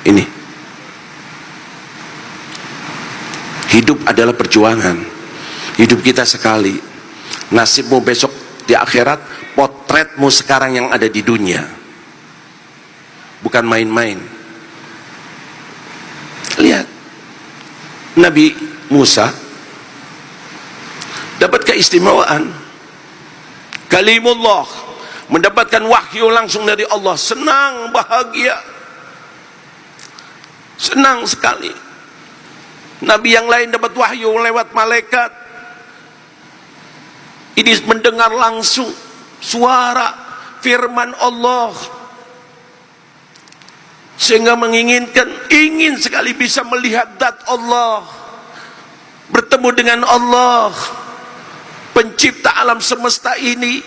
Ini hidup adalah perjuangan. Hidup kita sekali. Nasibmu besok di akhirat, potretmu sekarang yang ada di dunia. Bukan main-main. Lihat, Nabi Musa dapat keistimewaan. Kalimullah, mendapatkan wahyu langsung dari Allah. Senang, bahagia, senang sekali. Nabi yang lain dapat wahyu lewat malaikat, ini mendengar langsung suara firman Allah, sehingga ingin sekali bisa melihat zat Allah, bertemu dengan Allah, pencipta alam semesta ini,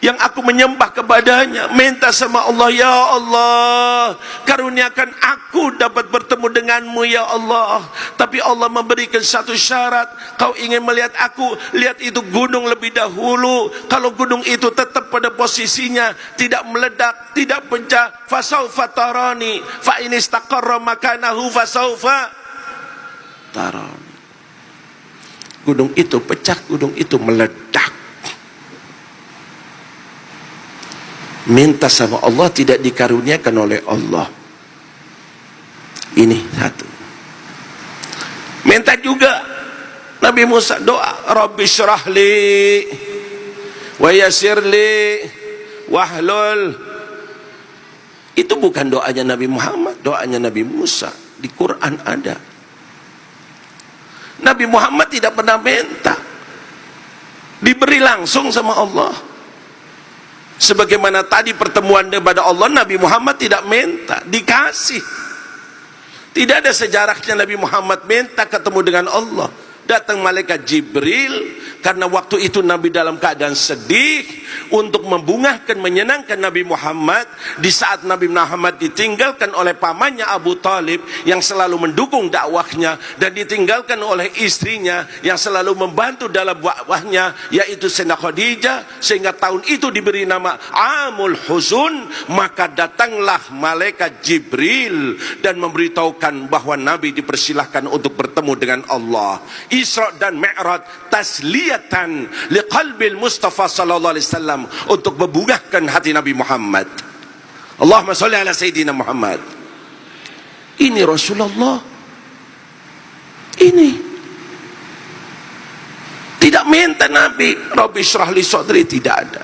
yang aku menyembah kepadanya. Minta sama Allah, ya Allah, karuniakan aku dapat bertemu denganmu ya Allah. Tapi Allah memberikan satu syarat. Kau ingin melihat aku, lihat itu gunung lebih dahulu. Kalau gunung itu tetap pada posisinya, tidak meledak, tidak pecah, fasaufa tarani, fa in istaqarra makanahu fasaufa tarani. Gunung itu pecah, gunung itu meledak. Minta sama Allah, tidak dikaruniakan oleh Allah. Ini satu. Minta juga Nabi Musa doa, Rabbi syrahli wa yassirli wahlul. Itu bukan doanya Nabi Muhammad, doanya Nabi Musa. Di Quran ada. Nabi Muhammad tidak pernah minta, diberi langsung sama Allah. Sebagaimana tadi pertemuan kepada Allah, Nabi Muhammad tidak minta, dikasih. Tidak ada sejarahnya Nabi Muhammad minta ketemu dengan Allah. Datang malaikat Jibril, karena waktu itu Nabi dalam keadaan sedih, untuk membungahkan, menyenangkan Nabi Muhammad. Di saat Nabi Muhammad ditinggalkan oleh pamannya Abu Talib yang selalu mendukung dakwahnya, dan ditinggalkan oleh istrinya yang selalu membantu dalam dakwahnya, yaitu Sayyidah Khadijah, sehingga tahun itu diberi nama Amul Huzun. Maka datanglah malaikat Jibril dan memberitahukan bahwa Nabi dipersilahkan untuk bertemu dengan Allah. Isra dan Mi'raj tasliyatan liqalbil Mustafa sallallahu alaihi wasallam, untuk membungahkan hati Nabi Muhammad. Allahumma sholli ala Sayyidina Muhammad. Ini Rasulullah. Ini tidak minta Nabi Rabbi syrah li sadri, tidak ada.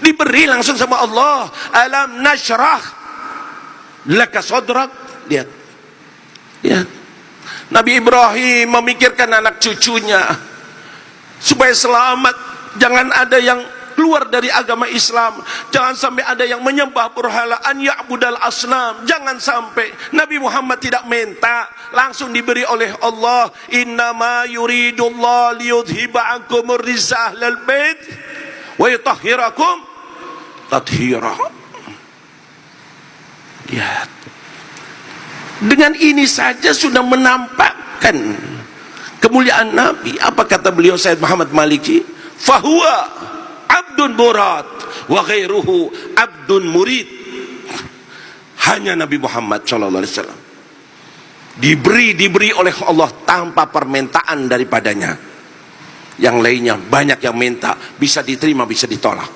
Diberi langsung sama Allah. Alam nashrah laka sadrak. Lihat, lihat. Nabi Ibrahim memikirkan anak cucunya supaya selamat. Jangan ada yang keluar dari agama Islam. Jangan sampai ada yang menyembah berhala, an ya'budal asnam. Jangan sampai. Nabi Muhammad tidak minta, langsung diberi oleh Allah. Innama yuridullah liyudhiba ankumur rizah ahlal bait wa yutahhirakum tathira. Lihat, dengan ini saja sudah menampakkan kemuliaan Nabi. Apa kata beliau Sayyid Muhammad Maliki? Fahuwa abdun murad wa ghairuhu abdun murid. Hanya Nabi Muhammad sallallahu alaihi wasallam diberi oleh Allah tanpa permintaan daripadanya. Yang lainnya banyak yang minta, bisa diterima, bisa ditolak.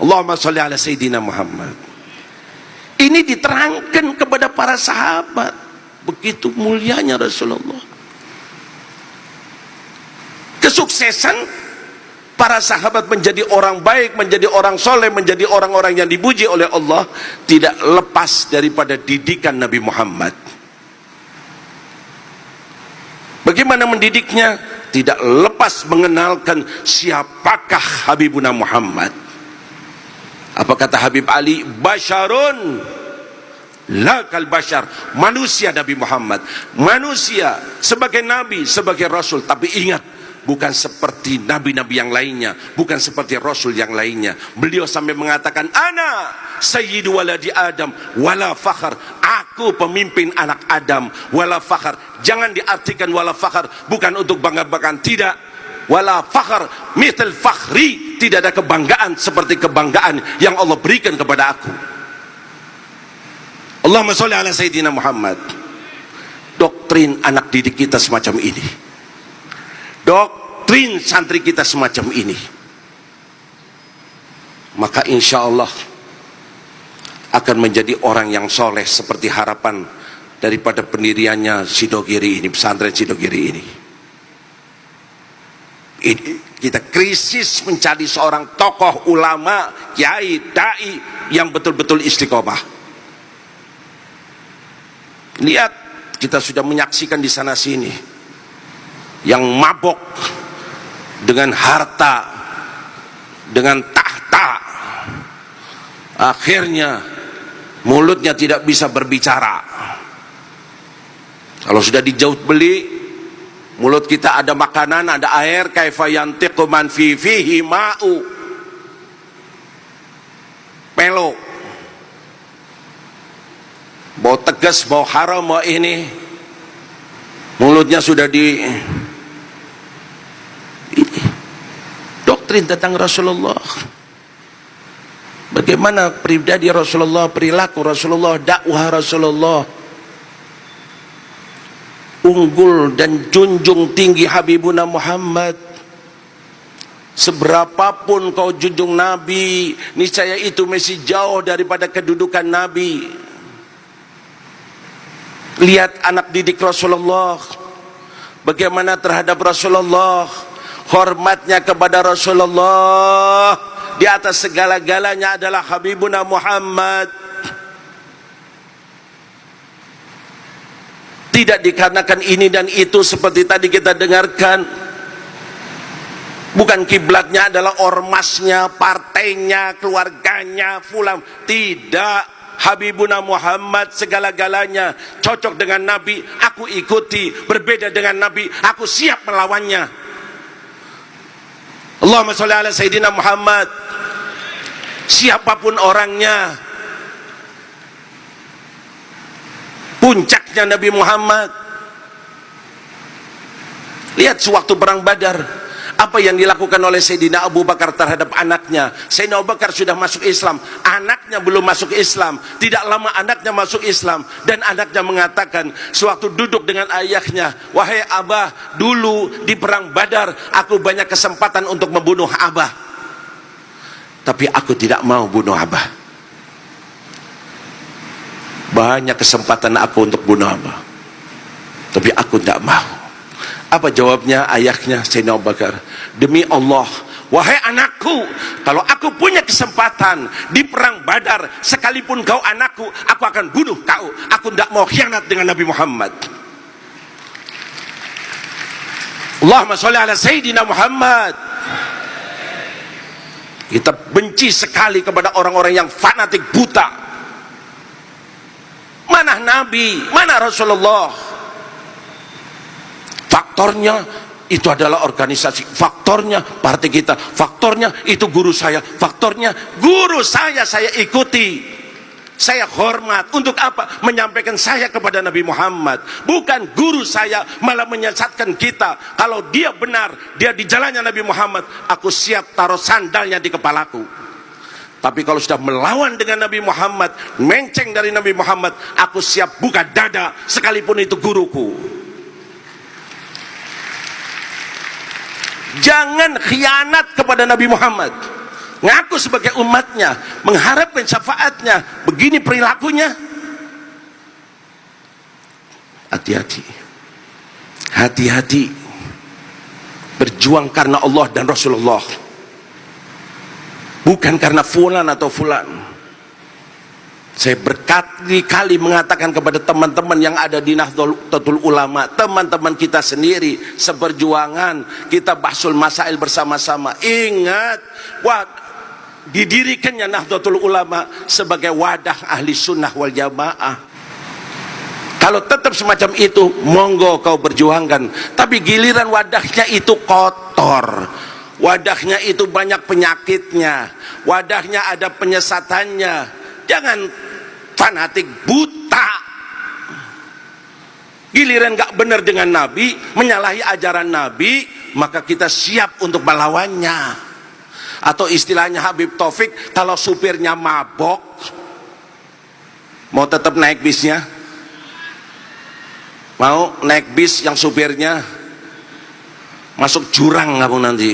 Allahumma sholli ala Sayyidina Muhammad. Ini diterangkan kepada para sahabat. Begitu mulianya Rasulullah. Kesuksesan para sahabat menjadi orang baik, menjadi orang soleh, menjadi orang-orang yang dipuji oleh Allah, tidak lepas daripada didikan Nabi Muhammad. Bagaimana mendidiknya? Tidak lepas mengenalkan siapakah Habibuna Muhammad. Apa kata Habib Ali? Basyarun la kal basyar. Manusia Nabi Muhammad, manusia sebagai nabi, sebagai rasul. Tapi ingat, bukan seperti nabi-nabi yang lainnya, bukan seperti rasul yang lainnya. Beliau sampai mengatakan, ana sayyidu waladi Adam wala fakhar. Aku pemimpin anak Adam wala fakhar. Jangan diartikan wala fakhar bukan untuk bangga-banggaan, tidak. Wala fakhar mithl fakhri. Tidak ada kebanggaan seperti kebanggaan yang Allah berikan kepada aku. Allahumma sholli ala Sayyidina Muhammad. Doktrin anak didik kita semacam ini, doktrin santri kita semacam ini, maka insya Allah akan menjadi orang yang soleh seperti harapan daripada pendiriannya Sidogiri ini, pesantren Sidogiri ini. Kita krisis mencari seorang tokoh ulama, kiai, dai yang betul-betul istiqomah. Lihat, kita sudah menyaksikan di sana sini yang mabok dengan harta, dengan tahta, akhirnya mulutnya tidak bisa berbicara. Kalau sudah dijauh beli, mulut kita ada makanan, ada air, kaifa yantiqu man fihi ma'u, pelo, bau tegas, bau haram, bau ini, mulutnya sudah di doktrin tentang Rasulullah. Bagaimana pribadi Rasulullah, perilaku Rasulullah, dakwah Rasulullah, unggul dan junjung tinggi Habibuna Muhammad. Seberapapun kau junjung Nabi, niscaya itu masih jauh daripada kedudukan Nabi. Lihat anak didik Rasulullah, bagaimana terhadap Rasulullah, hormatnya kepada Rasulullah. Di atas segala-galanya adalah Habibuna Muhammad. Tidak dikarenakan ini dan itu seperti tadi kita dengarkan. Bukan kiblatnya adalah ormasnya, partainya, keluarganya, fulan. Tidak. Habibuna Muhammad segala-galanya. Cocok dengan Nabi, aku ikuti. Berbeda dengan Nabi, aku siap melawannya. Allahumma sholli ala Sayyidina Muhammad. Siapapun orangnya, puncaknya Nabi Muhammad. Lihat sewaktu perang Badar, apa yang dilakukan oleh Sayyidina Abu Bakar terhadap anaknya. Sayyidina Abu Bakar sudah masuk Islam, anaknya belum masuk Islam. Tidak lama anaknya masuk Islam, dan anaknya mengatakan sewaktu duduk dengan ayahnya, wahai Abah, dulu di perang Badar aku banyak kesempatan untuk membunuh Abah, tapi aku tidak mau bunuh Abah. Banyak kesempatan aku untuk bunuh Abah, tapi aku tidak mau. Apa jawabnya ayahnya Sayyidina Abu Bakar? Demi Allah, wahai anakku, kalau aku punya kesempatan di perang Badar, sekalipun kau anakku, aku akan bunuh kau. Aku tidak mau khianat dengan Nabi Muhammad. Allahumma sholli ala Sayyidina Muhammad. Kita benci sekali kepada orang-orang yang fanatik buta. Mana Nabi, mana Rasulullah? Faktornya itu adalah organisasi, faktornya partai kita, faktornya itu guru saya, faktornya guru saya ikuti, saya hormat. Untuk apa? Menyampaikan saya kepada Nabi Muhammad. Bukan guru saya malah menyesatkan kita. Kalau dia benar, dia di jalannya Nabi Muhammad, aku siap taruh sandalnya di kepalaku. Tapi kalau sudah melawan dengan Nabi Muhammad, menceng dari Nabi Muhammad, aku siap buka dada sekalipun itu guruku. Jangan khianat kepada Nabi Muhammad. Ngaku sebagai umatnya, mengharapkan syafaatnya, begini perilakunya. Hati-hati, hati-hati. Berjuang karena Allah dan Rasulullah, bukan karena fulan atau fulan. Saya berkali-kali mengatakan kepada teman-teman yang ada di Nahdlatul Ulama, teman-teman kita sendiri seperjuangan, kita bahsul masail bersama-sama. Ingat, didirikannya Nahdlatul Ulama sebagai wadah ahli sunnah wal jamaah. Kalau tetap semacam itu, monggo kau berjuangkan. Tapi giliran wadahnya itu kotor, wadahnya itu banyak penyakitnya, wadahnya ada penyesatannya, jangan fanatik buta. Giliran gak benar dengan Nabi, menyalahi ajaran Nabi, maka kita siap untuk melawannya. Atau istilahnya Habib Taufik, kalau supirnya mabok, Mau tetap naik bisnya? Mau naik bis yang supirnya masuk jurang kamu nanti?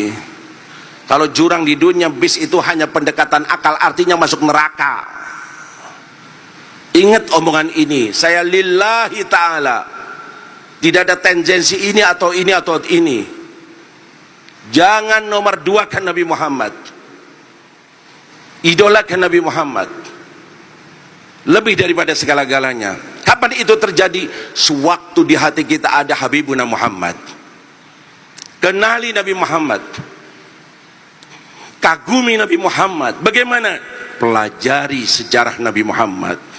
Kalau jurang di dunia, bis itu hanya pendekatan akal, artinya masuk neraka. Ingat omongan ini, saya lillahi ta'ala, tidak ada tendensi ini atau ini atau ini. Jangan nomor dua kan Nabi Muhammad, idolakan Nabi Muhammad lebih daripada segala-galanya. Kapan itu terjadi? Sewaktu di hati kita ada Habibuna Muhammad. Kenali Nabi Muhammad, kagumi Nabi Muhammad. Bagaimana? Pelajari sejarah Nabi Muhammad.